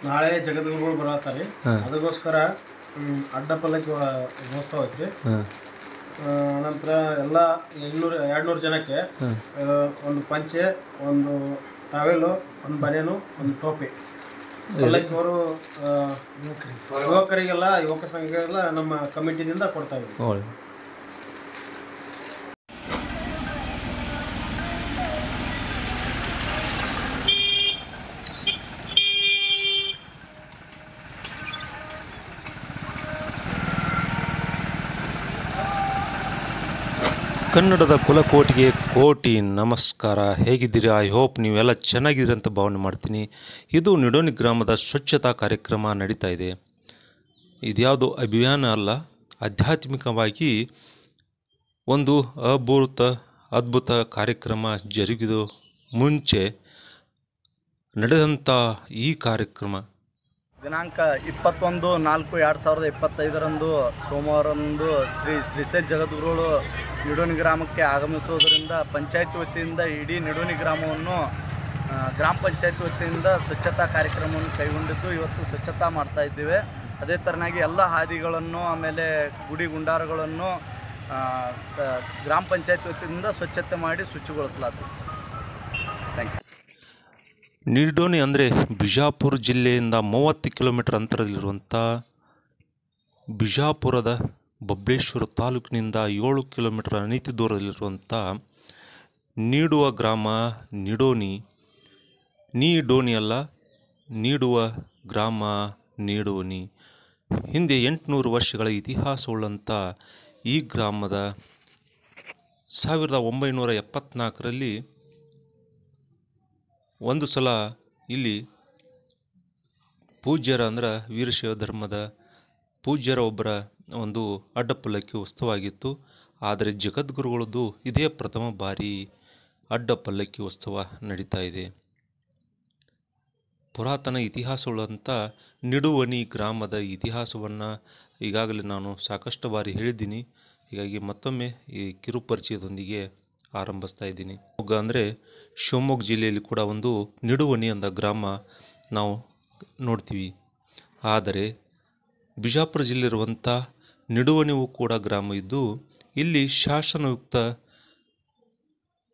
ನಾಳೆ ಜಗದ್ಗುರುಗಳು ಬರತ್ತಾರೆ. ಅದಕ್ಕೋಸ್ಕರ ಅಡ್ಡ ಪಲ್ಲಕ್ಕಿ ಮಹೋತ್ಸವ ಐತಿ. ನಂತರ ಎಲ್ಲ 200 ಜನಕ್ಕೆ ಒಂದು ಪಂಚೆ, ಒಂದು ಟಾವೆಲು, ಒಂದು ಬನಿಯನು, ಒಂದು ಟೋಪಿ. ಪಲ್ಲಕ್ಕಿ ಅವರು ಯುವಕರಿಗೆಲ್ಲ ಯುವಕ ಸಂಘ ನಮ್ಮ ಕಮಿಟಿಯಿಂದ ಕೊಡ್ತಾ ಇದ್ದೀವಿ. ಕನ್ನಡದ ಕುಲಕೋಟಿಗೆ ಕೋಟಿ ನಮಸ್ಕಾರ. ಹೇಗಿದ್ದೀರಿ? ಐ ಹೋಪ್ ನೀವೆಲ್ಲ ಚೆನ್ನಾಗಿದ್ದೀರಿ ಅಂತ ಭಾವನೆ ಮಾಡ್ತೀನಿ. ಇದು ನಿಡೋನಿ ಗ್ರಾಮದ ಸ್ವಚ್ಛತಾ ಕಾರ್ಯಕ್ರಮ ನಡೀತಾ ಇದೆ. ಇದ್ಯಾವುದು ಅಭಿಯಾನ ಅಲ್ಲ, ಆಧ್ಯಾತ್ಮಿಕವಾಗಿ ಒಂದು ಅದ್ಭುತ ಕಾರ್ಯಕ್ರಮ ಜರುಗಿದು ಮುಂಚೆ ನಡೆದಂಥ ಈ ಕಾರ್ಯಕ್ರಮ ದಿನಾಂಕ 21/4/2025 ಸೋಮವಾರಂದು ಶ್ರೀಶೈಲ ಜಗದ್ಗುರುಗಳು ನಿಡೋನಿ ಗ್ರಾಮಕ್ಕೆ ಆಗಮಿಸುವುದರಿಂದ ಪಂಚಾಯತಿ ವತಿಯಿಂದ ಇಡೀ ನಿಡೋನಿ ಗ್ರಾಮವನ್ನು ಗ್ರಾಮ ಪಂಚಾಯತಿ ವತಿಯಿಂದ ಸ್ವಚ್ಛತಾ ಕಾರ್ಯಕ್ರಮವನ್ನು ಕೈಗೊಂಡಿದ್ದು ಇವತ್ತು ಸ್ವಚ್ಛತಾ ಮಾಡ್ತಾ ಇದ್ದೇವೆ. ಅದೇ ಥರನಾಗಿ ಎಲ್ಲ ಹಾದಿಗಳನ್ನು ಆಮೇಲೆ ಗುಡಿ ಗುಂಡಾರಗಳನ್ನು ಗ್ರಾಮ ಪಂಚಾಯತಿ ವತಿಯಿಂದ ಸ್ವಚ್ಛತೆ ಮಾಡಿ ಶುಚಿಗೊಳಿಸಲಾಗ್ತದೆ. Thank you. ನಿಡೋನಿ ಅಂದರೆ ಬಿಜಾಪುರ ಜಿಲ್ಲೆಯಿಂದ 30 ಕಿಲೋಮೀಟರ್ ಅಂತರದಲ್ಲಿರುವಂಥ, ಬಿಜಾಪುರದ ಬಬ್ಲೇಶ್ವರ ತಾಲೂಕಿನಿಂದ 7 ಕಿಲೋಮೀಟರ್ ಅನತಿ ದೂರದಲ್ಲಿರುವಂಥ ನೀಡುವ ಗ್ರಾಮ ನಿಡೋನಿ. ನೀಡೋನಿ ಅಲ್ಲ, ನೀಡುವ ಗ್ರಾಮ ನಿಡೋನಿ. ಹಿಂದೆ 800 ವರ್ಷಗಳ ಇತಿಹಾಸವುಳ್ಳಂಥ ಈ ಗ್ರಾಮದ 1974ರಲ್ಲಿ ಒಂದು ಸಲ ಇಲ್ಲಿ ಪೂಜ್ಯರ ಅಂದ್ರೆ ವೀರಶೈವ ಧರ್ಮದ ಪೂಜ್ಯರ ಒಬ್ಬರ ಒಂದು ಅಡ್ಡಪಲ್ಲಕ್ಕಿ ಉತ್ಸವ ಆಗಿತ್ತು. ಆದರೆ ಜಗದ್ಗುರುಗಳದ್ದು ಇದೇ ಪ್ರಥಮ ಬಾರಿ ಅಡ್ಡಪಲ್ಲಕ್ಕಿ ಉತ್ಸವ ನಡೀತಾ ಇದೆ. ಪುರಾತನ ಇತಿಹಾಸವುಳ್ಳಂಥ ನಿಡುವನಿ ಗ್ರಾಮದ ಇತಿಹಾಸವನ್ನು ಈಗಾಗಲೇ ನಾನು ಸಾಕಷ್ಟು ಬಾರಿ ಹೇಳಿದ್ದೀನಿ. ಹೀಗಾಗಿ ಮತ್ತೊಮ್ಮೆ ಈ ಕಿರು ಪರಿಚಯದೊಂದಿಗೆ ಆರಂಭಿಸ್ತಾ ಇದ್ದೀನಿ. ಅಂದರೆ ಶಿವಮೊಗ್ಗ ಜಿಲ್ಲೆಯಲ್ಲಿ ಕೂಡ ಒಂದು ನಿಡುವನಿ ಅಂದ ಗ್ರಾಮ ನಾವು ನೋಡ್ತೀವಿ. ಆದರೆ ಬಿಜಾಪುರ ಜಿಲ್ಲೆ ಇರುವಂಥ ನಿಡುವನಿಯೂ ಕೂಡ ಗ್ರಾಮ ಇದ್ದು, ಇಲ್ಲಿ ಶಾಸನಯುಕ್ತ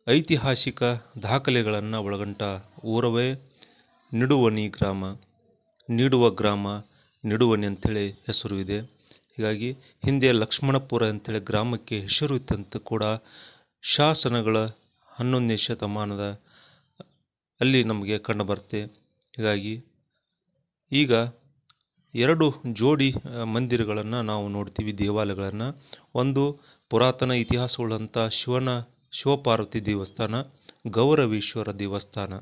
ಐತಿಹಾಸಿಕ ದಾಖಲೆಗಳನ್ನು ಒಳಗೊಂಡ ಊರವೇ ನಿಡುವನಿ ಗ್ರಾಮ. ನೀಡುವ ಗ್ರಾಮ ನಿಡುವನಿ ಅಂಥೇಳಿ ಹೆಸರು ಇದೆ. ಹೀಗಾಗಿ ಹಿಂದೆ ಲಕ್ಷ್ಮಣಪುರ ಅಂಥೇಳಿ ಗ್ರಾಮಕ್ಕೆ ಹೆಸರು ಇತ್ತಂತ ಕೂಡ ಶಾಸನಗಳ 11ನೇ ಶತಮಾನದ ಅಲ್ಲಿ ನಮಗೆ ಕಂಡುಬರುತ್ತೆ. ಹೀಗಾಗಿ ಈಗ 2 ಜೋಡಿ ಮಂದಿರಗಳನ್ನು ನಾವು ನೋಡ್ತೀವಿ, ದೇವಾಲಯಗಳನ್ನು. ಒಂದು ಪುರಾತನ ಇತಿಹಾಸವುಳ್ಳಂಥ ಶಿವಪಾರ್ವತಿ ದೇವಸ್ಥಾನ, ಗೌರವೇಶ್ವರ ದೇವಸ್ಥಾನ.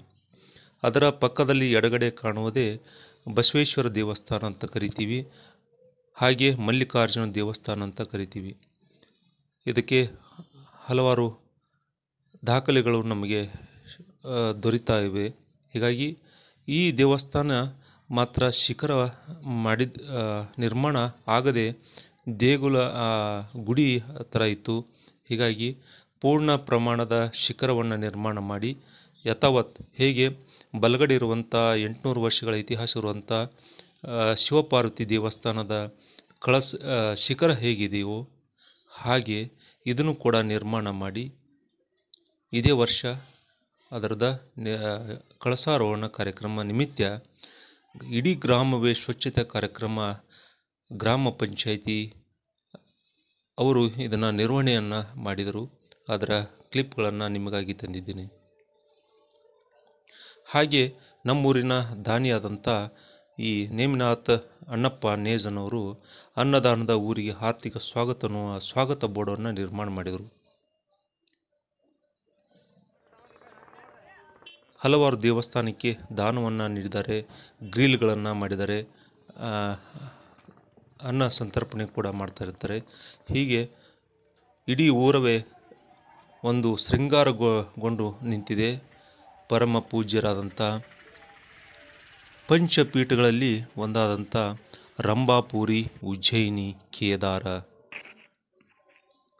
ಅದರ ಪಕ್ಕದಲ್ಲಿ ಎಡಗಡೆ ಕಾಣುವುದೇ ಬಸವೇಶ್ವರ ದೇವಸ್ಥಾನ ಅಂತ ಕರಿತೀವಿ. ಹಾಗೆ ಮಲ್ಲಿಕಾರ್ಜುನ ದೇವಸ್ಥಾನ ಅಂತ ಕರಿತೀವಿ. ಇದಕ್ಕೆ ಹಲವಾರು ದಾಖಲೆಗಳು ನಮಗೆ ದೊರೀತಾ ಇವೆ. ಹೀಗಾಗಿ ಈ ದೇವಸ್ಥಾನ ಮಾತ್ರ ಶಿಖರ ನಿರ್ಮಾಣ ಆಗದೆ ದೇಗುಲ ಗುಡಿ ಥರ ಇತ್ತು. ಹೀಗಾಗಿ ಪೂರ್ಣ ಪ್ರಮಾಣದ ಶಿಖರವನ್ನು ನಿರ್ಮಾಣ ಮಾಡಿ ಯಥಾವತ್ ಹೇಗೆ ಬಲಗಡೆ ಇರುವಂಥ 800 ವರ್ಷಗಳ ಇತಿಹಾಸ ಇರುವಂಥ ಶಿವಪಾರ್ವತಿ ದೇವಸ್ಥಾನದ ಶಿಖರ ಹೇಗಿದೆಯೋ ಹಾಗೆ ಇದನ್ನು ಕೂಡ ನಿರ್ಮಾಣ ಮಾಡಿ ಇದೇ ವರ್ಷ ಅದರದ ಕಳಸಾರೋಹಣ ಕಾರ್ಯಕ್ರಮ ನಿಮಿತ್ತ ಇಡೀ ಗ್ರಾಮವೇ ಸ್ವಚ್ಛತೆ ಕಾರ್ಯಕ್ರಮ ಗ್ರಾಮ ಪಂಚಾಯಿತಿ ಅವರು ಇದನ್ನು ನಿರ್ವಹಣೆಯನ್ನು ಮಾಡಿದರು. ಅದರ ಕ್ಲಿಪ್ಗಳನ್ನು ನಿಮಗಾಗಿ ತಂದಿದ್ದೀನಿ. ಹಾಗೆ ನಮ್ಮೂರಿನ ದಾನಿಯಾದಂಥ ಈ ನೇಮಿನಾಥ್ ಅಣ್ಣಪ್ಪ ನೇಜನವರು ಅನ್ನದಾನದ ಊರಿಗೆ ಆರ್ಥಿಕ ಸ್ವಾಗತ ಬೋರ್ಡನ್ನು ನಿರ್ಮಾಣ ಮಾಡಿದರು. ಹಲವಾರು ದೇವಸ್ಥಾನಕ್ಕೆ ದಾನವನ್ನು ನೀಡಿದ್ದಾರೆ, ಗ್ರಿಲ್ಗಳನ್ನು ಮಾಡಿದ್ದಾರೆ, ಅನ್ನ ಸಂತರ್ಪಣೆ ಕೂಡ ಮಾಡ್ತಾ ಇರ್ತಾರೆ. ಹೀಗೆ ಇಡೀ ಊರವೇ ಒಂದು ಶೃಂಗಾರಗೊಂಡು ನಿಂತಿದೆ. ಪರಮ ಪೂಜ್ಯರಾದಂಥ ಪಂಚಪೀಠಗಳಲ್ಲಿ ಒಂದಾದಂಥ ರಂಭಾಪುರಿ, ಉಜ್ಜಯಿನಿ, ಕೇದಾರ,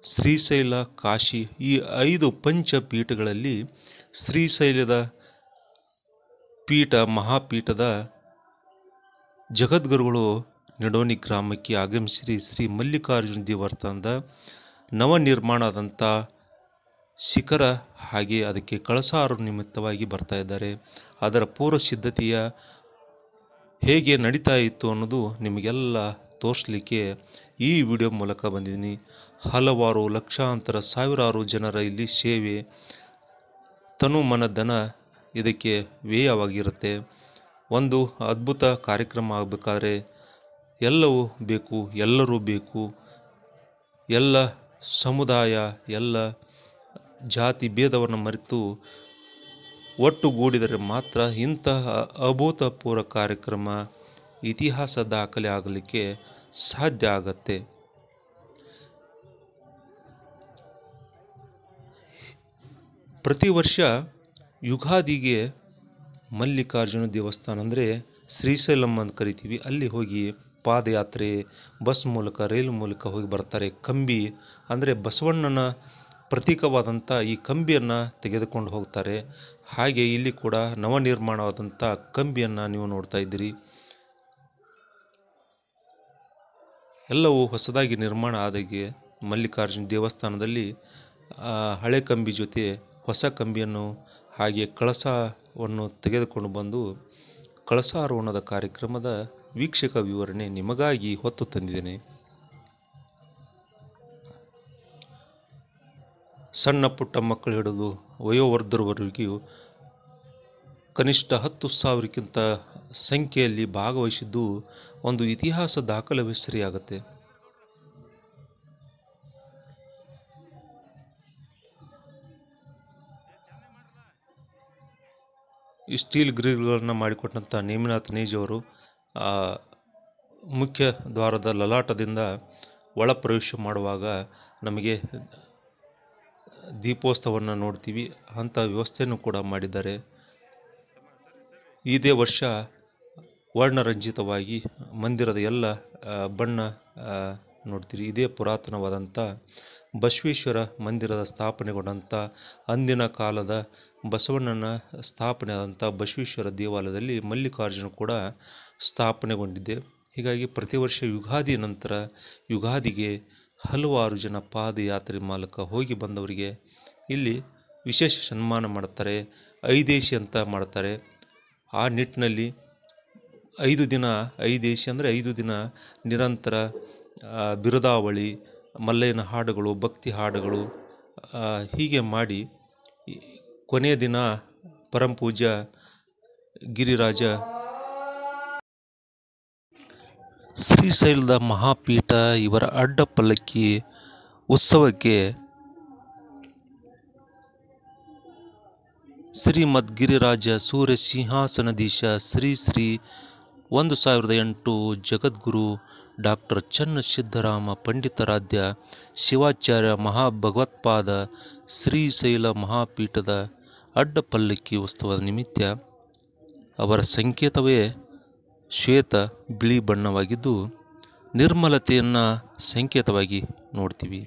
ಶ್ರೀಶೈಲ, ಕಾಶಿ ಈ 5 ಪಂಚಪೀಠಗಳಲ್ಲಿ ಶ್ರೀಶೈಲದ ಪೀಠ ಮಹಾಪೀಠದ ಜಗದ್ಗುರುಗಳು ನಿಡೋಣಿ ಗ್ರಾಮಕ್ಕೆ ಆಗಮಿಸಿ ಶ್ರೀ ಮಲ್ಲಿಕಾರ್ಜುನ ದೇವಸ್ಥಾನದ ನವನಿರ್ಮಾಣದಂಥ ಶಿಖರ ಹಾಗೆ ಅದಕ್ಕೆ ಕಳಸಾರು ನಿಮಿತ್ತವಾಗಿ ಬರ್ತಾ ಇದ್ದಾರೆ. ಅದರ ಪೂರ್ವ ಸಿದ್ಧತೆಯ ಹೇಗೆ ನಡೀತಾ ಇತ್ತು ಅನ್ನೋದು ನಿಮಗೆಲ್ಲ ತೋರಿಸಲಿಕ್ಕೆ ಈ ವಿಡಿಯೋ ಮೂಲಕ ಬಂದಿದ್ದೀನಿ. ಹಲವಾರು ಲಕ್ಷಾಂತರ ಸಾವಿರಾರು ಜನರ ಇಲ್ಲಿ ಸೇವೆ, ತನು ಮನ ಧನ ಇದಕ್ಕೆ ವ್ಯಯವಾಗಿರುತ್ತೆ. ಒಂದು ಅದ್ಭುತ ಕಾರ್ಯಕ್ರಮ ಆಗಬೇಕಾದ್ರೆ ಎಲ್ಲವೂ ಬೇಕು, ಎಲ್ಲರೂ ಬೇಕು. ಎಲ್ಲ ಸಮುದಾಯ, ಎಲ್ಲ ಜಾತಿ ಭೇದವನ್ನು ಮರೆತು ಒಟ್ಟುಗೂಡಿದರೆ ಮಾತ್ರ ಇಂತಹ ಅಭೂತಪೂರ್ವ ಕಾರ್ಯಕ್ರಮ ಇತಿಹಾಸ ದಾಖಲೆ ಆಗಲಿಕ್ಕೆ ಸಾಧ್ಯ ಆಗತ್ತೆ. ಪ್ರತಿ ವರ್ಷ ಯುಗಾದಿಗೆ ಮಲ್ಲಿಕಾರ್ಜುನ ದೇವಸ್ಥಾನ ಅಂದರೆ ಶ್ರೀಶೈಲಂ ಅಂತ ಕರಿತೀವಿ, ಅಲ್ಲಿ ಹೋಗಿ ಪಾದಯಾತ್ರೆ, ಬಸ್ ಮೂಲಕ, ರೈಲು ಮೂಲಕ ಹೋಗಿ ಬರ್ತಾರೆ. ಕಂಬಿ ಅಂದರೆ ಬಸವಣ್ಣನ ಪ್ರತೀಕವಾದಂಥ ಈ ಕಂಬಿಯನ್ನು ತೆಗೆದುಕೊಂಡು ಹೋಗ್ತಾರೆ. ಹಾಗೆ ಇಲ್ಲಿ ಕೂಡ ನವನಿರ್ಮಾಣವಾದಂಥ ಕಂಬಿಯನ್ನು ನೀವು ನೋಡ್ತಾ ಇದ್ದೀರಿ. ಎಲ್ಲವೂ ಹೊಸದಾಗಿ ನಿರ್ಮಾಣ ಆದಾಗೆ ಮಲ್ಲಿಕಾರ್ಜುನ ದೇವಸ್ಥಾನದಲ್ಲಿ ಹಳೆ ಕಂಬಿ ಜೊತೆ ಹೊಸ ಕಂಬಿಯನ್ನು ಹಾಗೆ ಕಳಸವನ್ನು ತೆಗೆದುಕೊಂಡು ಬಂದು ಕಳಸಾರೋಹಣದ ಕಾರ್ಯಕ್ರಮದ ವೀಕ್ಷಕ ವಿವರಣೆ ನಿಮಗಾಗಿ ಹೊತ್ತು ತಂದಿದ್ದೇನೆ. ಸಣ್ಣ ಪುಟ್ಟ ಮಕ್ಕಳು ಹಿಡಿದು ವಯೋವೃದ್ಧರವರೆಗೂ ಕನಿಷ್ಠ 10,000ಕ್ಕಿಂತ ಸಂಖ್ಯೆಯಲ್ಲಿ ಭಾಗವಹಿಸಿದ್ದು ಒಂದು ಇತಿಹಾಸ ದಾಖಲೆ ಸರಿಯಾಗುತ್ತೆ. ಈ ಸ್ಟೀಲ್ ಗ್ರಿಲ್ಗಳನ್ನು ಮಾಡಿಕೊಟ್ಟಂಥ ನೇಮಿನಾಥ್ ನೇಜಿಯವರು ಮುಖ್ಯ ದ್ವಾರದ ಲಲಾಟದಿಂದ ಒಳ ಪ್ರವೇಶ ಮಾಡುವಾಗ ನಮಗೆ ದೀಪೋತ್ಸವವನ್ನು ನೋಡ್ತೀವಿ. ಅಂಥ ವ್ಯವಸ್ಥೆಯನ್ನು ಕೂಡ ಮಾಡಿದ್ದಾರೆ. ಇದೇ ವರ್ಷ ವರ್ಣರಂಜಿತವಾಗಿ ಮಂದಿರದ ಎಲ್ಲ ಬಣ್ಣ ನೋಡ್ತೀರಿ. ಇದೇ ಪುರಾತನವಾದಂಥ ಬಸವೇಶ್ವರ ಮಂದಿರದ ಸ್ಥಾಪನೆಗೊಂಡಂಥ ಅಂದಿನ ಕಾಲದ ಬಸವಣ್ಣನ ಸ್ಥಾಪನೆ ಆದಂಥ ಬಸವೇಶ್ವರ ದೇವಾಲಯದಲ್ಲಿ ಮಲ್ಲಿಕಾರ್ಜುನ ಕೂಡ ಸ್ಥಾಪನೆಗೊಂಡಿದೆ. ಹೀಗಾಗಿ ಪ್ರತಿ ವರ್ಷ ಯುಗಾದಿ ನಂತರ ಯುಗಾದಿಗೆ ಹಲವಾರು ಜನ ಪಾದಯಾತ್ರೆ ಮೂಲಕ ಹೋಗಿ ಬಂದವರಿಗೆ ಇಲ್ಲಿ ವಿಶೇಷ ಸನ್ಮಾನ ಮಾಡ್ತಾರೆ. ಐದೇಶಿ ಅಂತ ಮಾಡ್ತಾರೆ. ಆ ನಿಟ್ಟಿನಲ್ಲಿ 5 ದಿನ, ಐದೇಶಿ ಅಂದರೆ 5 ದಿನ ನಿರಂತರ ಬಿರುದಾವಳಿ, ಮಲ್ಲಯ್ಯನ ಹಾಡುಗಳು, ಭಕ್ತಿ ಹಾಡುಗಳು ಹೀಗೆ ಮಾಡಿ ಕೊನೆಯ ದಿನ ಪರಮಪೂಜ್ಯ ಗಿರಿರಾಜ ಶ್ರೀಶೈಲದ ಮಹಾಪೀಠ ಇವರ ಅಡ್ಡ ಪಲ್ಲಕ್ಕಿ ಉತ್ಸವಕ್ಕೆ ಶ್ರೀಮದ್ ಗಿರಿರಾಜ ಸೂರ್ಯ ಸಿಂಹಾಸನಾಧೀಶ ಶ್ರೀ 1008 ಜಗದ್ಗುರು ಡಾಕ್ಟರ್ ಚನ್ನಸಿದ್ದರಾಮ ಪಂಡಿತಾರಾಧ್ಯ ಶಿವಾಚಾರ್ಯ ಮಹಾಭಗವತ್ಪಾದ ಶ್ರೀಶೈಲ ಮಹಾಪೀಠದ ಅಡ್ಡ ಪಲ್ಲಕ್ಕಿ ಉತ್ಸವದ ನಿಮಿತ್ತ ಅವರ ಸಂಕೇತವೇ ಶ್ವೇತ ಬಿಳಿ ಬಣ್ಣವಾಗಿದ್ದು ನಿರ್ಮಲತೆಯನ್ನು ಸಂಕೇತವಾಗಿ ನೋಡ್ತೀವಿ.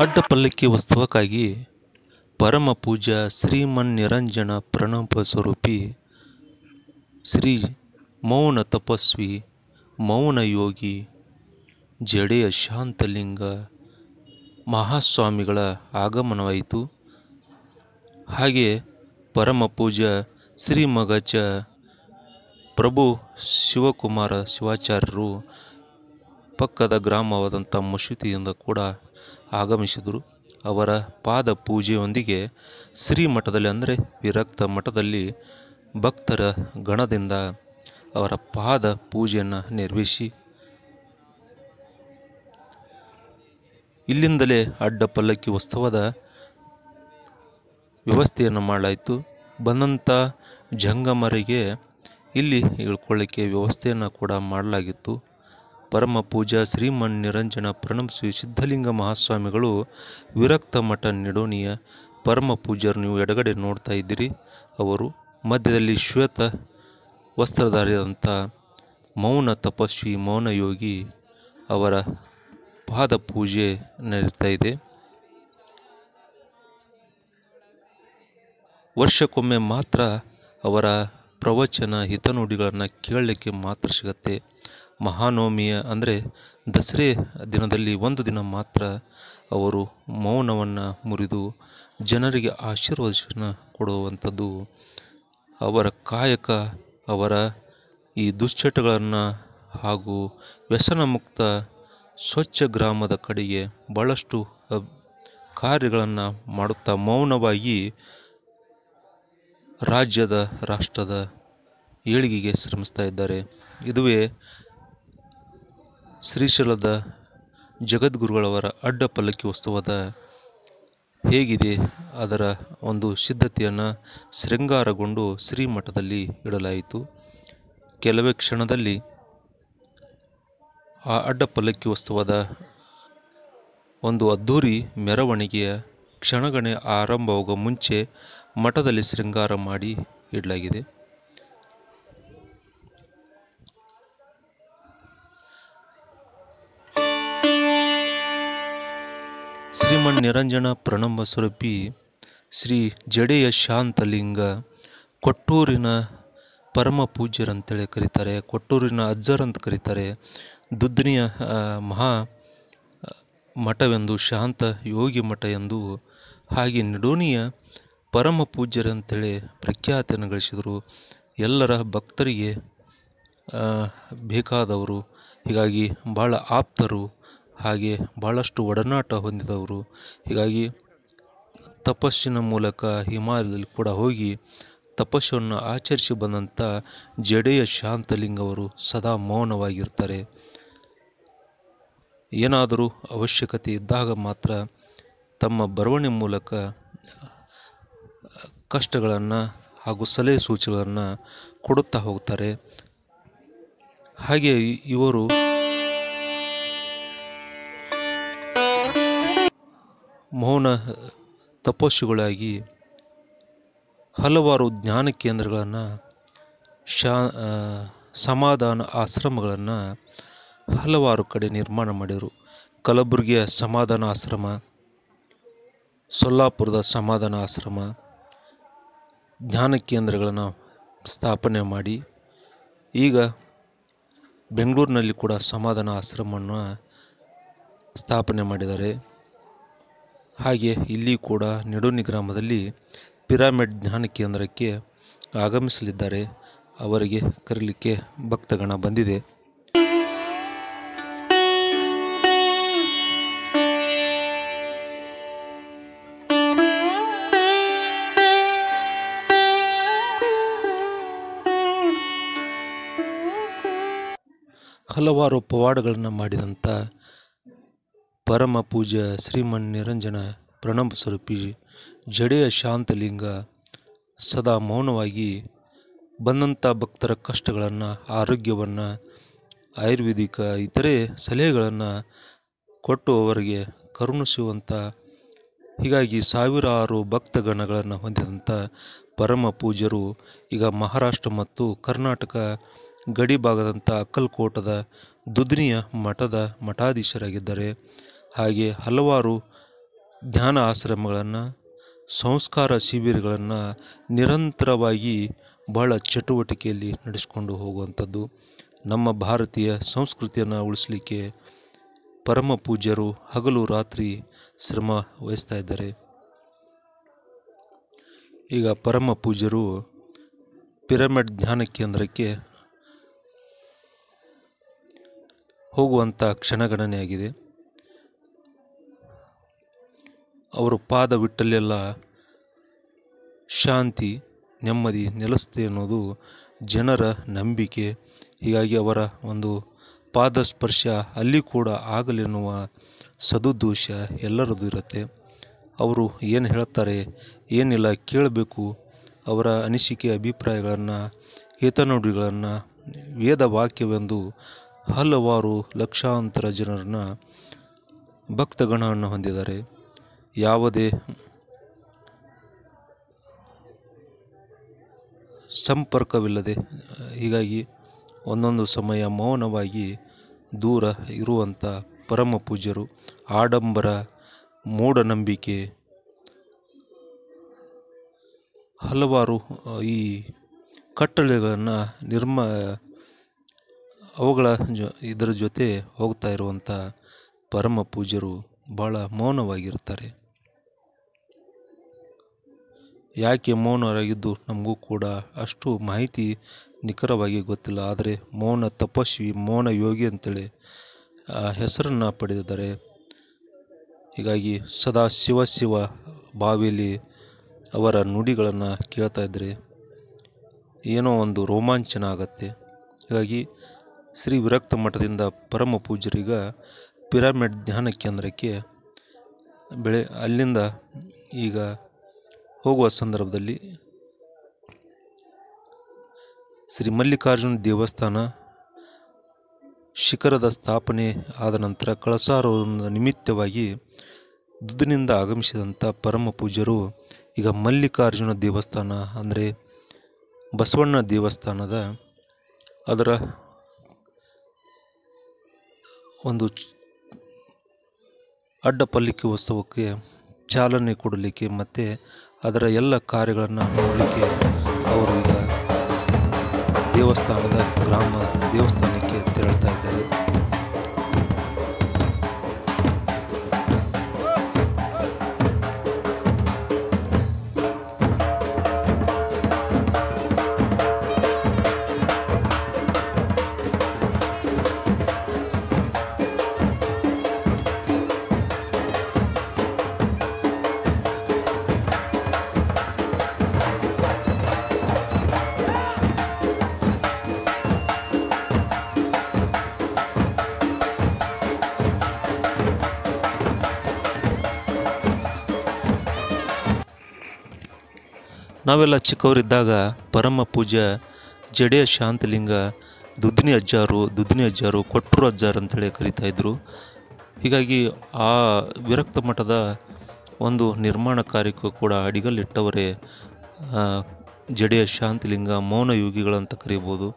ಅಡ್ಡಪಲ್ಲಕ್ಕಿ ಉತ್ಸವಕ್ಕಾಗಿ ಪರಮ ಪೂಜ್ಯ ಶ್ರೀಮನ್ನಿರಂಜನ ಪ್ರಣವ ಸ್ವರೂಪಿ ಶ್ರೀ ಮೌನ ತಪಸ್ವಿ ಮೌನ ಯೋಗಿ ಜಡೆಯ ಶಾಂತಲಿಂಗ ಮಹಾಸ್ವಾಮಿಗಳ ಆಗಮನವಾಯಿತು. ಹಾಗೆ ಪರಮ ಪೂಜ್ಯ ಶ್ರೀಮಗಜ ಪ್ರಭು ಶಿವಕುಮಾರ ಶಿವಾಚಾರ್ಯರು ಪಕ್ಕದ ಗ್ರಾಮವಾದಂಥ ಮಸೂತಿಯಿಂದ ಕೂಡ ಆಗಮಿಸಿದರು. ಅವರ ಪಾದ ಪೂಜೆಯೊಂದಿಗೆ ಶ್ರೀಮಠದಲ್ಲಿ ಅಂದರೆ ವಿರಕ್ತ ಮಠದಲ್ಲಿ ಭಕ್ತರ ಗಣದಿಂದ ಅವರ ಪಾದ ಪೂಜೆಯನ್ನು ನೆರವೇರಿಸಿ ಇಲ್ಲಿಂದಲೇ ಅಡ್ಡಪಲ್ಲಕ್ಕಿ ಉತ್ಸವದ ವ್ಯವಸ್ಥೆಯನ್ನು ಮಾಡಲಾಯಿತು. ಬಂದಂಥ ಜಂಗಮರಿಗೆ ಇಲ್ಲಿ ಇಳ್ಕೊಳ್ಳಿಕ್ಕೆ ವ್ಯವಸ್ಥೆಯನ್ನು ಕೂಡ ಮಾಡಲಾಗಿತ್ತು. ಪರಮ ಪೂಜ್ಯ ಶ್ರೀಮನ್ನಿರಂಜನ ಪ್ರಣವ ಶ್ರೀ ಸಿದ್ಧಲಿಂಗ ಮಹಾಸ್ವಾಮಿಗಳು ವಿರಕ್ತ ಮಠ ನಿಡೋಣಿಯ ಪರಮ ಪೂಜ್ಯರು ನೀವು ಎಡಗಡೆ ನೋಡ್ತಾ ಇದ್ದೀರಿ. ಅವರು ಮಧ್ಯದಲ್ಲಿ ಶ್ವೇತ ವಸ್ತ್ರಧಾರಿಯಾದಂಥ ಮೌನ ತಪಸ್ವಿ ಮೌನ ಯೋಗಿ ಅವರ ಪಾದ ಪೂಜೆ ನಡೀತಾ ಇದೆ. ವರ್ಷಕ್ಕೊಮ್ಮೆ ಮಾತ್ರ ಅವರ ಪ್ರವಚನ ಹಿತನುಡಿಗಳನ್ನು ಕೇಳಲಿಕ್ಕೆ ಮಾತ್ರ ಸಿಗತ್ತೆ. ಮಹಾನವಮಿಯ ಅಂದರೆ ದಸರೆ ದಿನದಲ್ಲಿ ಒಂದು ದಿನ ಮಾತ್ರ ಅವರು ಮೌನವನ್ನು ಮುರಿದು ಜನರಿಗೆ ಆಶೀರ್ವಚನ ಕೊಡುವಂಥದ್ದು ಅವರ ಕಾಯಕ. ಅವರ ಈ ದುಶ್ಚಟಗಳನ್ನು ಹಾಗೂ ವ್ಯಸನ ಮುಕ್ತ ಸ್ವಚ್ಛ ಗ್ರಾಮದ ಕಡೆಗೆ ಭಾಳಷ್ಟು ಕಾರ್ಯಗಳನ್ನು ಮಾಡುತ್ತಾ ಮೌನವಾಗಿ ರಾಜ್ಯದ ರಾಷ್ಟ್ರದ ಏಳಿಗೆಗೆ ಶ್ರಮಿಸ್ತಾ ಇದ್ದಾರೆ. ಇದುವೇ ಶ್ರೀಶೈಲದ ಜಗದ್ಗುರುಗಳವರ ಅಡ್ಡಪಲ್ಲಕ್ಕಿ ಉತ್ಸವದ ಹೇಗಿದೆ ಅದರ ಒಂದು ಸಿದ್ಧತೆಯನ್ನು ಶೃಂಗಾರಗೊಂಡು ಶ್ರೀಮಠದಲ್ಲಿ ಇಡಲಾಯಿತು. ಕೆಲವೇ ಕ್ಷಣದಲ್ಲಿ ಆ ಅಡ್ಡಪಲ್ಲಕ್ಕಿ ಉತ್ಸವದ ಒಂದು ಅದ್ಧೂರಿ ಮೆರವಣಿಗೆಯ ಕ್ಷಣಗಣೆ ಆರಂಭವಾಗುವ ಮುಂಚೆ ಮಠದಲ್ಲಿ ಶೃಂಗಾರ ಮಾಡಿ ಇಡಲಾಗಿದೆ. ಶ್ರೀಮನ್ನಿರಂಜನ ಪ್ರಣವ ಸ್ವರೂಪಿ ಶ್ರೀ ಜಡೆಯ ಶಾಂತಲಿಂಗ ಕೊಟ್ಟೂರಿನ ಪರಮ ಪೂಜ್ಯರಂತೇಳಿ ಕರೀತಾರೆ. ಕೊಟ್ಟೂರಿನ ಅಜ್ಜರಂತ ಕರೀತಾರೆ. ದುದ್ನಿಯ ಮಹಾ ಮಠವೆಂದು ಶಾಂತ ಯೋಗಿ ಮಠ ಎಂದು ಹಾಗೆ ನಿಡೋಣಿಯ ಪರಮ ಪೂಜ್ಯರಂತೇಳಿ ಪ್ರಖ್ಯಾತಿಯನ್ನು ಗಳಿಸಿದರು. ಎಲ್ಲರ ಭಕ್ತರಿಗೆ ಬೇಕಾದವರು, ಹೀಗಾಗಿ ಭಾಳ ಆಪ್ತರು, ಹಾಗೆ ಭಾಳಷ್ಟು ಒಡನಾಟ ಹೊಂದಿದವರು. ಹೀಗಾಗಿ ತಪಸ್ಸಿನ ಮೂಲಕ ಹಿಮಾಲಯದಲ್ಲಿ ಕೂಡ ಹೋಗಿ ತಪಸ್ಸನ್ನು ಆಚರಿಸಿ ಬಂದಂಥ ಜಡೆಯ ಶಾಂತಲಿಂಗವರು ಸದಾ ಮೌನವಾಗಿರ್ತಾರೆ. ಏನಾದರೂ ಅವಶ್ಯಕತೆ ಇದ್ದಾಗ ಮಾತ್ರ ತಮ್ಮ ಬರವಣೆ ಮೂಲಕ ಕಷ್ಟಗಳನ್ನು ಹಾಗೂ ಸಲಹೆ ಸೂಚನೆಗಳನ್ನು ಕೊಡುತ್ತಾ ಹೋಗ್ತಾರೆ. ಹಾಗೆ ಇವರು ಮೌನ ತಪಸ್ಸುಗಳಾಗಿ ಹಲವಾರು ಜ್ಞಾನ ಕೇಂದ್ರಗಳನ್ನು ಸಮಾಧಾನ ಆಶ್ರಮಗಳನ್ನು ಹಲವಾರು ಕಡೆ ನಿರ್ಮಾಣ ಮಾಡಿದರು. ಕಲಬುರಗಿಯ ಸಮಾಧಾನ ಆಶ್ರಮ, ಸೊಲ್ಲಾಪುರದ ಸಮಾಧಾನ ಆಶ್ರಮ, ಜ್ಞಾನ ಕೇಂದ್ರಗಳನ್ನು ಸ್ಥಾಪನೆ ಮಾಡಿ ಈಗ ಬೆಂಗಳೂರಿನಲ್ಲಿ ಕೂಡ ಸಮಾಧಾನ ಆಶ್ರಮವನ್ನು ಸ್ಥಾಪನೆ ಮಾಡಿದ್ದಾರೆ. ಹಾಗೆ ಇಲ್ಲಿ ಕೂಡ ನಿಡೋಣಿ ಗ್ರಾಮದಲ್ಲಿ ಪಿರಮಿಡ್ ಜ್ಞಾನ ಕೇಂದ್ರಕ್ಕೆ ಆಗಮಿಸಲಿದ್ದಾರೆ. ಅವರಿಗೆ ಕರೀಲಿಕ್ಕೆ ಭಕ್ತಗಣ ಬಂದಿದೆ. ಹಲವಾರು ಪವಾಡಗಳನ್ನು ಮಾಡಿದಂಥ ಪರಮ ಪೂಜ್ಯ ಶ್ರೀಮನ್ನಿರಂಜನ ಪ್ರಣವ ಸ್ವರೂಪಿ ಜಡೆಯ ಶಾಂತಲಿಂಗ ಸದಾ ಮೌನವಾಗಿ ಬಂದಂಥ ಭಕ್ತರ ಕಷ್ಟಗಳನ್ನು, ಆರೋಗ್ಯವನ್ನು, ಆಯುರ್ವೇದಿಕ ಇತರೆ ಸಲಹೆಗಳನ್ನು ಕೊಟ್ಟು ಅವರಿಗೆ ಕರುಣಿಸುವಂಥ, ಹೀಗಾಗಿ ಸಾವಿರಾರು ಭಕ್ತಗಣಗಳನ್ನು ಹೊಂದಿದಂಥ ಪರಮ ಪೂಜ್ಯರು ಈಗ ಮಹಾರಾಷ್ಟ್ರ ಮತ್ತು ಕರ್ನಾಟಕ ಗಡಿ ಭಾಗದಂಥ ಅಕ್ಕಲ್ಕೋಟದ ದುದ್ನಿಯ ಮಠದ ಮಠಾಧೀಶರಾಗಿದ್ದಾರೆ. ಹಾಗೆ ಹಲವಾರು ಧ್ಯಾನ ಆಶ್ರಮಗಳನ್ನು, ಸಂಸ್ಕಾರ ಶಿಬಿರಗಳನ್ನು ನಿರಂತರವಾಗಿ ಬಹಳ ಚಟುವಟಿಕೆಯಲ್ಲಿ ನಡೆಸಿಕೊಂಡು ಹೋಗುವಂಥದ್ದು. ನಮ್ಮ ಭಾರತೀಯ ಸಂಸ್ಕೃತಿಯನ್ನು ಉಳಿಸಲಿಕ್ಕೆ ಪರಮ ಪೂಜ್ಯರು ಹಗಲು ರಾತ್ರಿ ಶ್ರಮ ವಹಿಸ್ತಾ ಇದ್ದಾರೆ. ಈಗ ಪರಮ ಪೂಜ್ಯರು ಪಿರಮಿಡ್ ಧ್ಯಾನ ಕೇಂದ್ರಕ್ಕೆ ಹೋಗುವಂಥ ಕ್ಷಣಗಣನೆಯಾಗಿದೆ. ಅವರು ಪಾದವಿಟ್ಟಲ್ಲೆಲ್ಲ ಶಾಂತಿ ನೆಮ್ಮದಿ ನೆಲೆಸುತ್ತೆ ಅನ್ನೋದು ಜನರ ನಂಬಿಕೆ. ಹೀಗಾಗಿ ಅವರ ಒಂದು ಪಾದಸ್ಪರ್ಶ ಅಲ್ಲಿ ಕೂಡ ಆಗಲೆನ್ನುವ ಸದುದ್ದೇಶ ಎಲ್ಲರದ್ದು ಇರುತ್ತೆ. ಅವರು ಏನು ಹೇಳ್ತಾರೆ ಏನಿಲ್ಲ ಕೇಳಬೇಕು. ಅವರ ಅನಿಸಿಕೆ ಅಭಿಪ್ರಾಯಗಳನ್ನು ಹಿತನುಡಿಗಳನ್ನು ವೇದ ವಾಕ್ಯವೆಂದು ಹಲವಾರು ಲಕ್ಷಾಂತರ ಜನರನ್ನ ಭಕ್ತಗಣವನ್ನು ಹೊಂದಿದ್ದಾರೆ. ಯಾವುದೇ ಸಂಪರ್ಕವಿಲ್ಲದೆ, ಹೀಗಾಗಿ ಒಂದೊಂದು ಸಮಯ ಮೌನವಾಗಿ ದೂರ ಇರುವಂಥ ಪರಮ ಪೂಜ್ಯರು ಆಡಂಬರ, ಮೂಢನಂಬಿಕೆ, ಹಲವಾರು ಈ ಕಟ್ಟಳೆಗಳನ್ನು ಅವುಗಳ ಇದರ ಜೊತೆ ಹೋಗ್ತಾ ಇರುವಂಥ ಪರಮ ಪೂಜ್ಯರು ಭಾಳ ಮೌನವಾಗಿರ್ತಾರೆ. ಯಾಕೆ ಮೌನರಾಗಿದ್ದು ನಮಗೂ ಕೂಡ ಅಷ್ಟು ಮಾಹಿತಿ ನಿಖರವಾಗಿ ಗೊತ್ತಿಲ್ಲ. ಆದರೆ ಮೌನ ತಪಸ್ವಿ, ಮೌನ ಯೋಗಿ ಅಂತೇಳಿ ಹೆಸರನ್ನು ಪಡೆದಿದ್ದಾರೆ. ಹೀಗಾಗಿ ಸದಾ ಶಿವ ಬಾವಿಯಲ್ಲಿ ಅವರ ನುಡಿಗಳನ್ನು ಕೇಳ್ತಾ ಇದ್ದರೆ ಏನೋ ಒಂದು ರೋಮಾಂಚನ ಆಗತ್ತೆ. ಹೀಗಾಗಿ ಶ್ರೀ ವಿರಕ್ತ ಮಠದಿಂದ ಪರಮ ಪೂಜ್ಯರೀಗ ಪಿರಮಿಡ್ ಧ್ಯಾನ ಕೇಂದ್ರಕ್ಕೆ ಅಲ್ಲಿಂದ ಈಗ ಹೋಗುವ ಸಂದರ್ಭದಲ್ಲಿ ಶ್ರೀ ಮಲ್ಲಿಕಾರ್ಜುನ ದೇವಸ್ಥಾನ ಶಿಖರದ ಸ್ಥಾಪನೆ ಆದ ನಂತರ ಕಳಸಾರೋಹಣದ ನಿಮಿತ್ತವಾಗಿ ದುದ್ದಿನಿಂದ ಆಗಮಿಸಿದಂಥ ಪರಮ ಪೂಜ್ಯರು ಈಗ ಮಲ್ಲಿಕಾರ್ಜುನ ದೇವಸ್ಥಾನ ಅಂದರೆ ಬಸವಣ್ಣ ದೇವಸ್ಥಾನದ ಅದರ ಒಂದು ಅಡ್ಡಪಲ್ಲಿಕೆ ಉತ್ಸವಕ್ಕೆ ಚಾಲನೆ ಕೊಡಲಿಕ್ಕೆ ಮತ್ತು ಅದರ ಎಲ್ಲ ಕಾರ್ಯಗಳನ್ನು ನೋಡಲಿಕ್ಕೆ ಅವರು ಈಗ ದೇವಸ್ಥಾನಕ್ಕೆ ತೆರಳ್ತಾ ಇದ್ದಾರೆ. ನಾವೆಲ್ಲ ಚಿಕ್ಕವರಿದ್ದಾಗ ಪರಮ ಪೂಜ್ಯ ಜಡೆಯ ಶಾಂತಲಿಂಗ ದುದ್ದಿನಿ ಅಜ್ಜಾರು ಕೊಟ್ಟೂರು ಅಜ್ಜಾರು ಅಂತೇಳಿ ಕರೀತಾಯಿದ್ರು. ಹೀಗಾಗಿ ಆ ವಿರಕ್ತ ಮಠದ ಒಂದು ನಿರ್ಮಾಣ ಕಾರ್ಯಕ್ಕೂ ಕೂಡ ಅಡಿಗಲ್ಲಿಟ್ಟವರೇ ಜಡೆಯ ಶಾಂತಲಿಂಗ, ಮೌನ ಯೋಗಿಗಳಂತ ಕರೀಬೋದು.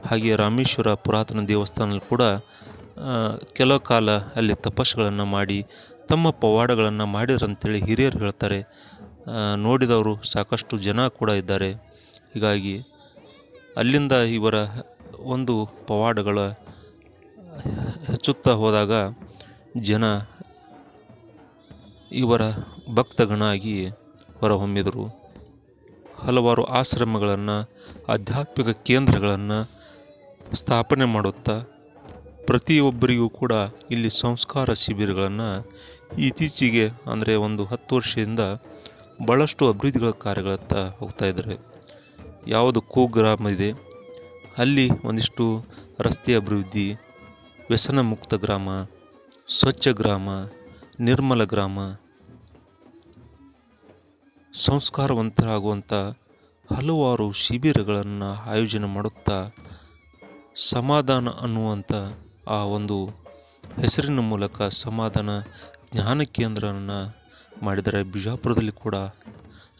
ಹಾಗೆ ರಾಮೇಶ್ವರ ಪುರಾತನ ದೇವಸ್ಥಾನದಲ್ಲಿ ಕೂಡ ಕೆಲವು ಕಾಲ ಅಲ್ಲಿ ತಪಸ್ಸುಗಳನ್ನು ಮಾಡಿ ತಮ್ಮ ಪವಾಡಗಳನ್ನು ಮಾಡಿದ್ರಂತೇಳಿ ಹಿರಿಯರು ಹೇಳ್ತಾರೆ. ನೋಡಿದವರು ಸಾಕಷ್ಟು ಜನ ಕೂಡ ಇದ್ದಾರೆ. ಹೀಗಾಗಿ ಅಲ್ಲಿಂದ ಇವರ ಒಂದು ಪವಾಡಗಳ ಹೆಚ್ಚುತ್ತಾ ಹೋದಾಗ ಜನ ಇವರ ಭಕ್ತಗಣ ಆಗಿ ಹೊರಹೊಮ್ಮಿದರು. ಹಲವಾರು ಆಶ್ರಮಗಳನ್ನು, ಆಧ್ಯಾತ್ಮಿಕ ಕೇಂದ್ರಗಳನ್ನು ಸ್ಥಾಪನೆ ಮಾಡುತ್ತಾ ಪ್ರತಿಯೊಬ್ಬರಿಗೂ ಕೂಡ ಇಲ್ಲಿ ಸಂಸ್ಕಾರ ಶಿಬಿರಗಳನ್ನು ಇತ್ತೀಚೆಗೆ ಅಂದರೆ ಒಂದು 10 ವರ್ಷದಿಂದ ಭಾಳಷ್ಟು ಅಭಿವೃದ್ಧಿಗಳ ಕಾರ್ಯಗಳತ್ತ ಹೋಗ್ತಾ ಇದ್ದಾರೆ. ಯಾವುದು ಕುಗ್ರಾಮ ಇದೆ ಅಲ್ಲಿ ಒಂದಿಷ್ಟು ರಸ್ತೆ ಅಭಿವೃದ್ಧಿ, ವ್ಯಸನ ಮುಕ್ತ ಗ್ರಾಮ, ಸ್ವಚ್ಛ ಗ್ರಾಮ, ನಿರ್ಮಲ ಗ್ರಾಮ, ಸಂಸ್ಕಾರವಂತರಾಗುವಂಥ ಹಲವಾರು ಶಿಬಿರಗಳನ್ನು ಆಯೋಜನೆ ಮಾಡುತ್ತಾ ಸಮಾಧಾನ ಅನ್ನುವಂಥ ಆ ಒಂದು ಹೆಸರಿನ ಮೂಲಕ ಸಮಾಧಾನ ಜ್ಞಾನ ಕೇಂದ್ರವನ್ನು ಮಾಡಿದರೆ. ಬಿಜಾಪುರದಲ್ಲಿ ಕೂಡ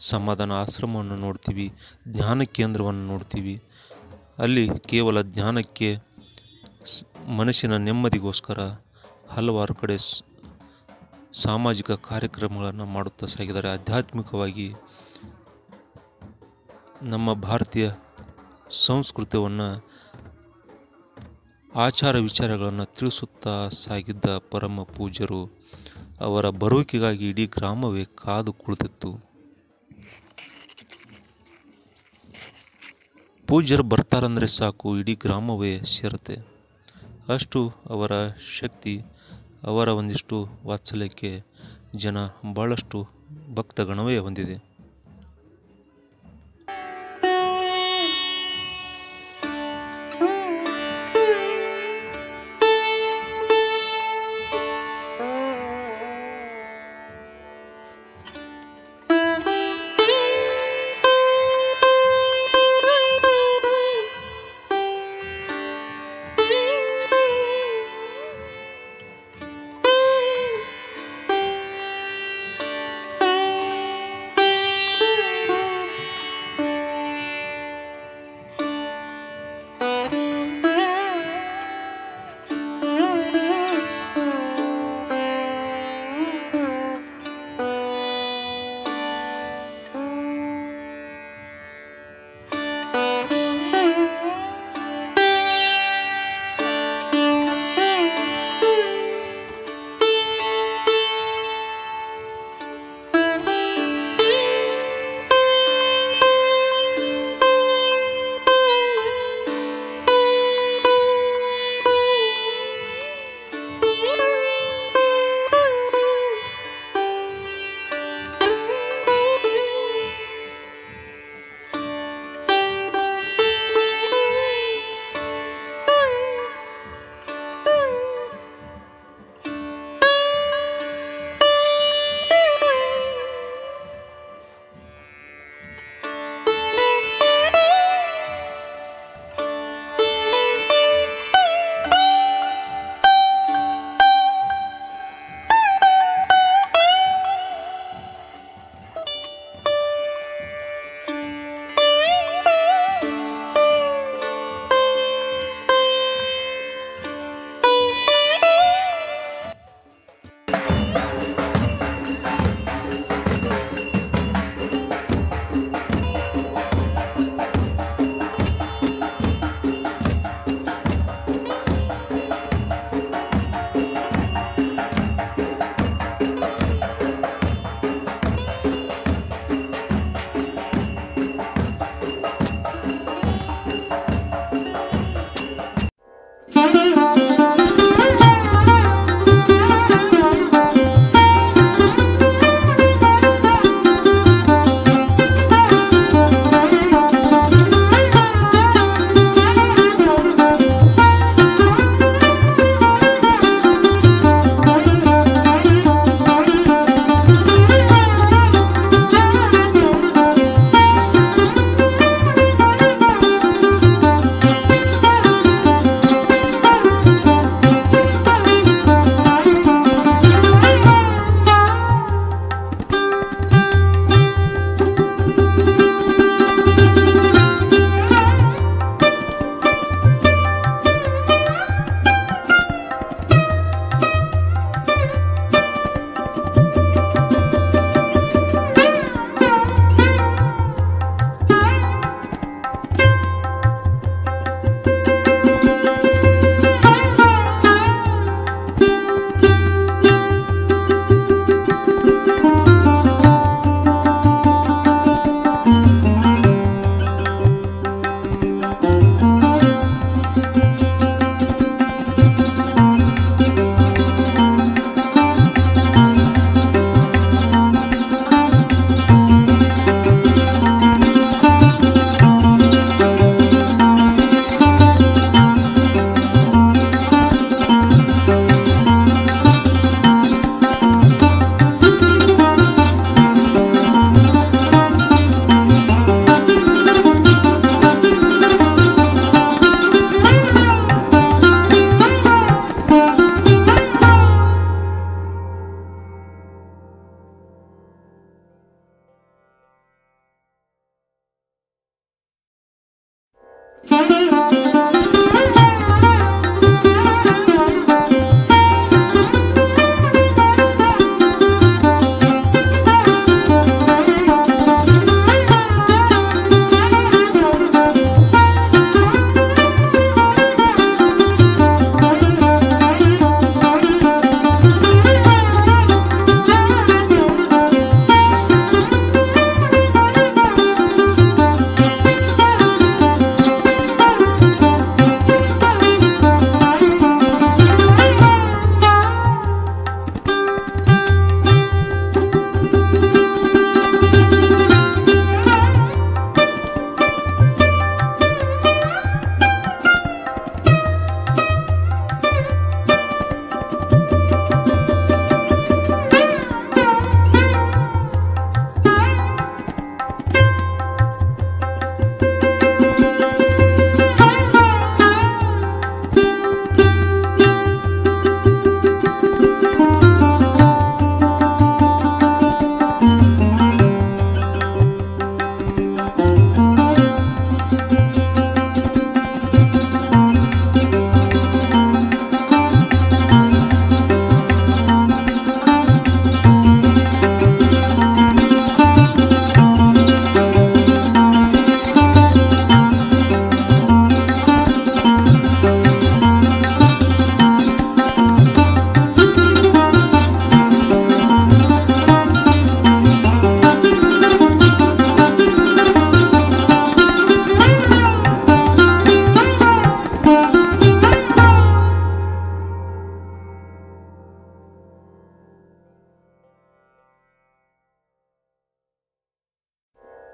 ಸಮಾಧಾನ ಆಶ್ರಮವನ್ನು ನೋಡ್ತೀವಿ, ಜ್ಞಾನ ಕೇಂದ್ರವನ್ನು ನೋಡ್ತೀವಿ. ಅಲ್ಲಿ ಕೇವಲ ಜ್ಞಾನಕ್ಕೆ, ಮನಸ್ಸಿನ ನೆಮ್ಮದಿಗೋಸ್ಕರ ಹಲವಾರು ಕಡೆ ಸಾಮಾಜಿಕ ಕಾರ್ಯಕ್ರಮಗಳನ್ನು ಮಾಡುತ್ತಾ ಸಾಗಿದ್ದಾರೆ. ಆಧ್ಯಾತ್ಮಿಕವಾಗಿ ನಮ್ಮ ಭಾರತೀಯ ಸಂಸ್ಕೃತಿಯನ್ನು, ಆಚಾರ ವಿಚಾರಗಳನ್ನು ತಿಳಿಸುತ್ತಾ ಸಾಗಿದ್ದ ಪರಮ ಪೂಜ್ಯರು. ಅವರ ಬರುವಿಕೆಗಾಗಿ ಇಡೀ ಗ್ರಾಮವೇ ಕಾದು ಕುಳಿತಿತ್ತು. ಪೂಜ್ಯರು ಬರ್ತಾರಂದರೆ ಸಾಕು, ಇಡೀ ಗ್ರಾಮವೇ ಸೇರುತ್ತೆ. ಅಷ್ಟು ಅವರ ಶಕ್ತಿ, ಅವರ ಒಂದಿಷ್ಟು ವಾತ್ಸಲ್ಯಕ್ಕೆ ಜನ ಭಾಳಷ್ಟು ಭಕ್ತಗಣವೇ ಹೊಂದಿದೆ.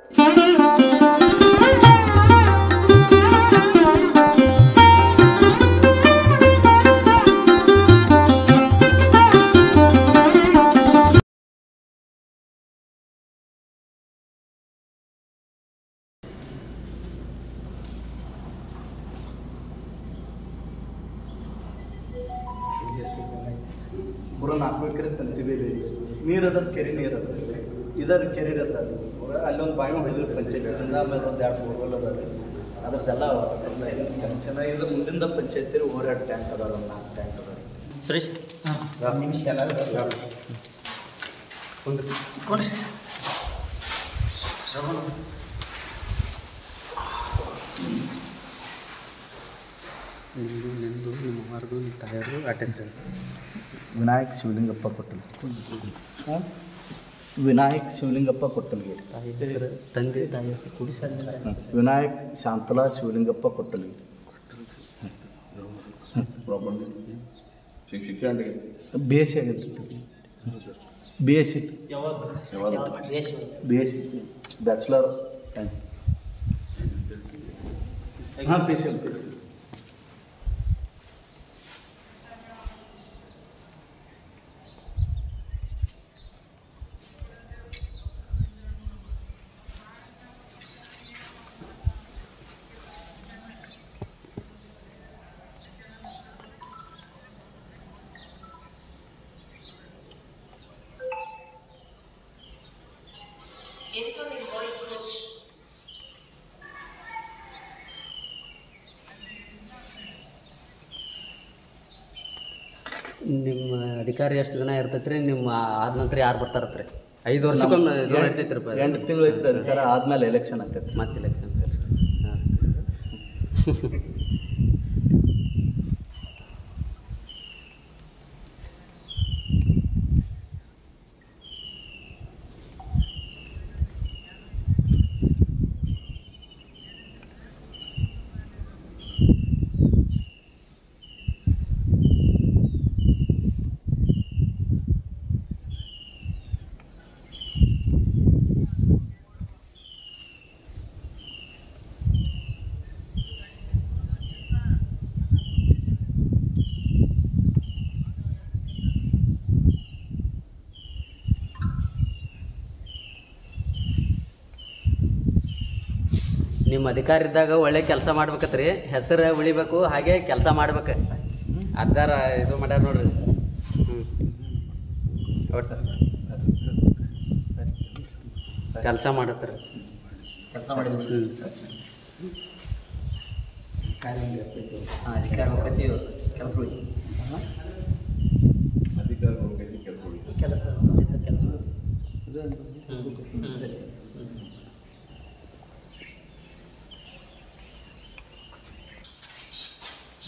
ಬರೋ 4 ಎಕರೆ ತಂತಿಬೇಲಿ ನೀರದ ಕೆರೆ ನೀರದ ಇದರ ಕೆರೆ ಇರ ಸರ್ ಅಲ್ಲೊಂದು ಬಾವಿ ಹೊಡೆದ್ರು ಪಂಚಾಯತಿಯಿಂದ ಆಮೇಲೆ ಒಂದು 2 ಬೋರ್ವೆಲ್ ಅದಾವೆ ಅದರದ್ದೆಲ್ಲ ಚೆನ್ನಾಗಿ ಇದು ಮುಂದಿಂದ ಪಂಚಾಯತಿ ಓವರ್ ಟ್ಯಾಂಕ್ ಅದಾವೆ ಒಂದು 4 ಟ್ಯಾಂಕ್ ಅದಾವೆ ಸುರೇಶ್ ನಿಮಿಷ ನಿಂದು ನಿಮ್ಮ ಮಾರ್ಗು ನಿಮ್ಮ ತಾಯರು ಅಟೆಸ್ಟ್ ವಿನಾಯಕ್ ಶಿವಲಿಂಗಪ್ಪ ಕೊಟ್ಟಲ್ ವಿನಾಯಕ್ ಶಿವಲಿಂಗಪ್ಪ ಕೊಟ್ಟಲ್ಗಿರಿ ತಾಯಿ ಹೆಸರು ತಂದೆ ತಾಯಿ ಹೆಸರು ಕೂಡಿ ವಿನಾಯಕ್ ಶಾಂತಲಾ ಶಿವಲಿಂಗಪ್ಪ ಕೊಟ್ಟಲ್ಗಿರಿ ಶಿಕ್ಷಣ ಬಿ ಎಸ್ ಸಿ ಆಗಿತ್ತು B S C B S C bachelor science ಹಾಂ P C L P C ನಿಮ್ಮ ಅಧಿಕಾರಿ ಎಷ್ಟು ದಿನ ಇರ್ತೈತೆ ರೀ ನಿಮ್ಮ ಆದ ನಂತರ ಯಾರು ಬರ್ತಾರತ್ರಿ 5 ವರ್ಷಕ್ಕೊಮ್ಮೆ ಇದು ನಡಿತೈತೆ ರೀ 8 ತಿಂಗಳು ಐತೆ ಅಧಿಕಾರ ಆದಮೇಲೆ ಎಲೆಕ್ಷನ್ ಆಗ್ತೈತೆ ಮತ್ತೆ ಎಲೆಕ್ಷನ್ ಹಾಂ ನಿಮ್ಮ ಅಧಿಕಾರ ಇದ್ದಾಗ ಒಳ್ಳೆ ಕೆಲಸ ಮಾಡ್ಬೇಕತ್ರಿ ಹೆಸರು ಉಳಿಬೇಕು ಹಾಗೆ ಕೆಲಸ ಮಾಡ್ಬೇಕು ಅಜ್ಜಾರ ಇದು ಮಾಡ್ಯಾರ ನೋಡ್ರಿ ಒಟ್ಟು ಕೆಲಸ ಮಾಡತ್ತಾರೆ ಕೆಲಸ ಮಾಡಿದ್ವಿ ಹಾಂ ಅಧಿಕಾರ ಹೋಗತಿ ಕೆಲಸಗಳು ಕೆಲಸ ಕೆಲಸ ಸರಿ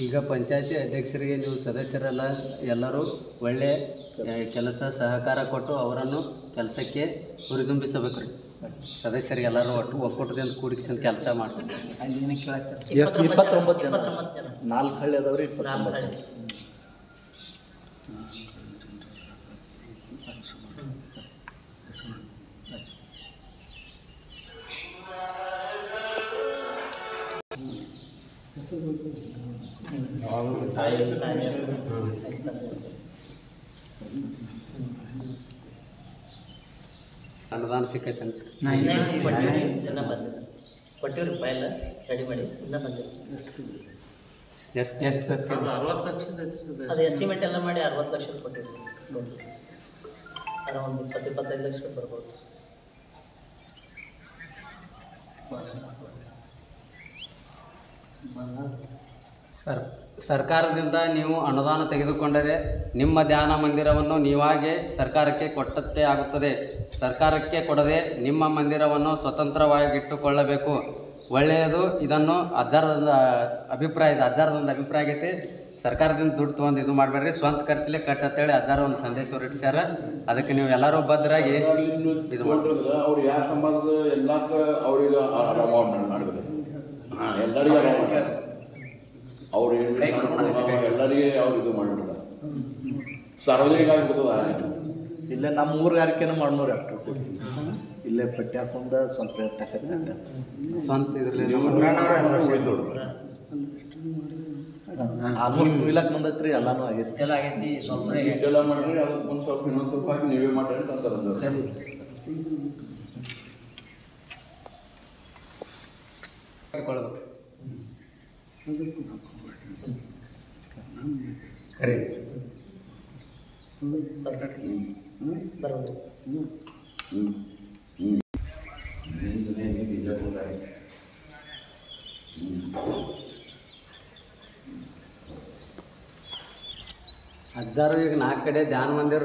ಈಗ ಪಂಚಾಯತಿ ಅಧ್ಯಕ್ಷರಿಗೆ ನೀವು ಸದಸ್ಯರೆಲ್ಲ ಎಲ್ಲರೂ ಒಳ್ಳೆಯ ಕೆಲಸ ಸಹಕಾರ ಕೊಟ್ಟು ಅವರನ್ನು ಕೆಲಸಕ್ಕೆ ಹುರಿದುಂಬಿಸಬೇಕು ರೀ ಸದಸ್ಯರಿಗೆ ಎಲ್ಲರೂ ಒಕ್ಕೂಟದಿಂದ ಕೂಡಿಸ್ಕೊಂಡು ಕೆಲಸ ಮಾಡ್ಬೇಕು ಎಷ್ಟು 29 ಜನ 4 ಹಳ್ಳಿ ಅದಾವ್ರಿ 29 ಜನ ಅನುದಾನ ಸಿಕ್ಕೈತೆ ಅಂತ ಎಲ್ಲ ಬಂದಿದೆ ಕೊಟ್ಟಿವ್ರಿ ಫೈಲ್ ರೆಡಿ ಮಾಡಿ ಎಲ್ಲ ಬಂದಿದೆ ಎಷ್ಟು ಅದು ಎಸ್ಟಿಮೇಟ್ ಎಲ್ಲ ಮಾಡಿ 60 ಲಕ್ಷ ಕೊಟ್ಟಿವ್ರಿ ಒಂದು 20-25 ಲಕ್ಷ ಬರ್ಬೋದು ಸರ್ಕಾರದಿಂದ ನೀವು ಅನುದಾನ ತೆಗೆದುಕೊಂಡರೆ ನಿಮ್ಮ ಧ್ಯಾನ ಮಂದಿರವನ್ನು ನೀವಾಗೇ ಸರ್ಕಾರಕ್ಕೆ ಕೊಟ್ಟಂತೆ ಆಗುತ್ತದೆ. ಸರ್ಕಾರಕ್ಕೆ ಕೊಡದೆ ನಿಮ್ಮ ಮಂದಿರವನ್ನು ಸ್ವತಂತ್ರವಾಗಿಟ್ಟುಕೊಳ್ಳಬೇಕು. ಒಳ್ಳೆಯದು. ಇದನ್ನು ಅಜ್ಜಾರದೊಂದು ಅಭಿಪ್ರಾಯ ಇದೆ. ಅಜ್ಜಾರದೊಂದು ಅಭಿಪ್ರಾಯ ಆಗೈತಿ. ಸರ್ಕಾರದಿಂದ ದುಡ್ಡು ತೊಗೊಂಡು ಇದು ಮಾಡಬೇಡ್ರಿ, ಸ್ವಂತ ಖರ್ಚಲ್ಲೇ ಕಟ್ಟಂತೇಳಿ ಅಜ್ಜಾರ ಒಂದು ಸಂದೇಶ ಹೊರಟಿಸ್ಯಾರ. ಅದಕ್ಕೆ ನೀವು ಎಲ್ಲರೂ ಭದ್ರಾಗಿ ಇದು ಮಾಡಿದ್ರೆ ಅವ್ರು ಯಾವ ಸಂಬಂಧದ ಎಲ್ಲಕ್ಕ ಅವ್ರಿಗೆ ಎಲ್ಲರಿಗೂ ಅವ್ರು ಎಲ್ಲರಿಗೆ ಅವ್ರು ಇದು ಮಾಡಿಬಿಡ್ತಾರೆ. ಸಾರ್ವಜನಿಕ ಆಗಿಬಿಡ್ತದ. ಇಲ್ಲೇ ನಮ್ಮ ಊರುಗಾರಿಕೆನ ಮಾಡ್ನೂರು ಹೆಕ್ಟರ್ ಕೊಡ್ತೀವಿ ಇಲ್ಲೇ ಪಟ್ಟಿ ಹಾಕೊಂಡು ಸ್ವಲ್ಪ ಸ್ವಂತ ಇದ್ರಲ್ಲಿ ಆಲ್ಮೋಸ್ಟ್ ಮುಗಿಲಕ್ಕೆ ಬಂದೈತ್ರಿ ಎಲ್ಲಾನು ಆಗೈತಿ ಎಲ್ಲ ಆಗೈತಿ ಸ್ವಲ್ಪ ಎಲ್ಲ ಮಾಡಿದ್ರೆ ಅದಕ್ಕೆ ಒಂದು ಸ್ವಲ್ಪ ಇನ್ನೊಂದು ಸ್ವಲ್ಪ ಹಾಕಿ ನೀವೇ ಮಾಡಿ ಅಂತ ಅಂತಾರೆ ಸರಿ ಬರೋದು ಹಜ್ಜಾರು ಈಗ 4 ಕಡೆ ಧ್ಯಾನ ಮಂದಿರ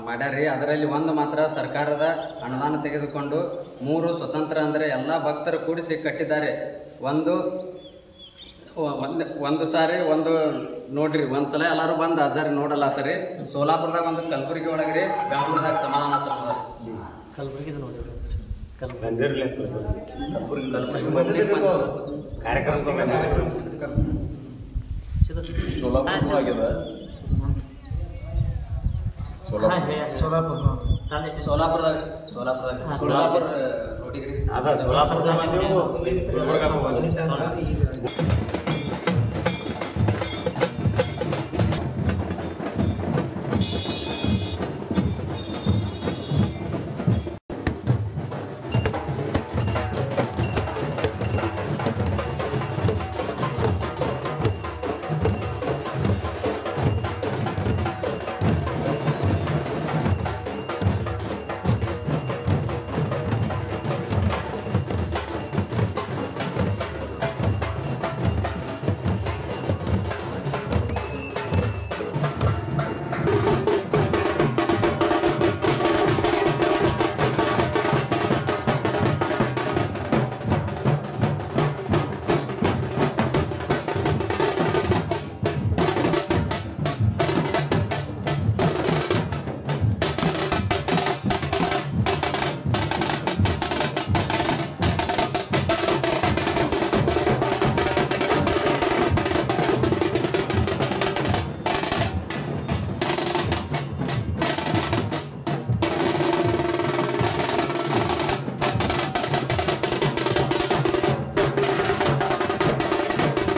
ಮಾಡ್ಯಾರಿ. ಅದರಲ್ಲಿ ಒಂದು ಮಾತ್ರ ಸರ್ಕಾರದ ಅನುದಾನ ತೆಗೆದುಕೊಂಡು 3 ಸ್ವತಂತ್ರ ಅಂದರೆ ಎಲ್ಲ ಭಕ್ತರು ಕೂಡಿಸಿ ಕಟ್ಟಿದ್ದಾರೆ. ಒಂದು ಸಾರಿ ಒಂದು ನೋಡ್ರಿ, ಒಂದ್ಸಲ ಎಲ್ಲರೂ ಬಂದು ಹಜ್ಜಾರಿ ನೋಡಲ್ಲತ್ತರಿ. ಸೋಲಾಪುರದಾಗ ಒಂದು, ಕಲಬುರಗಿ ಒಳಗ್ರಿ, ಬೆಂಗಳೂರದಾಗ ಸಮಾಧಾನ ಸಭಾ ಕಲಬುರಗಿದು ನೋಡಿದ್ರಿ ಸರ್. ಸೋಲಾಪುರ ಆಗ್ಯದ ಸೋಲಾಪುರ ರೋಡಿಗ್ರಿ.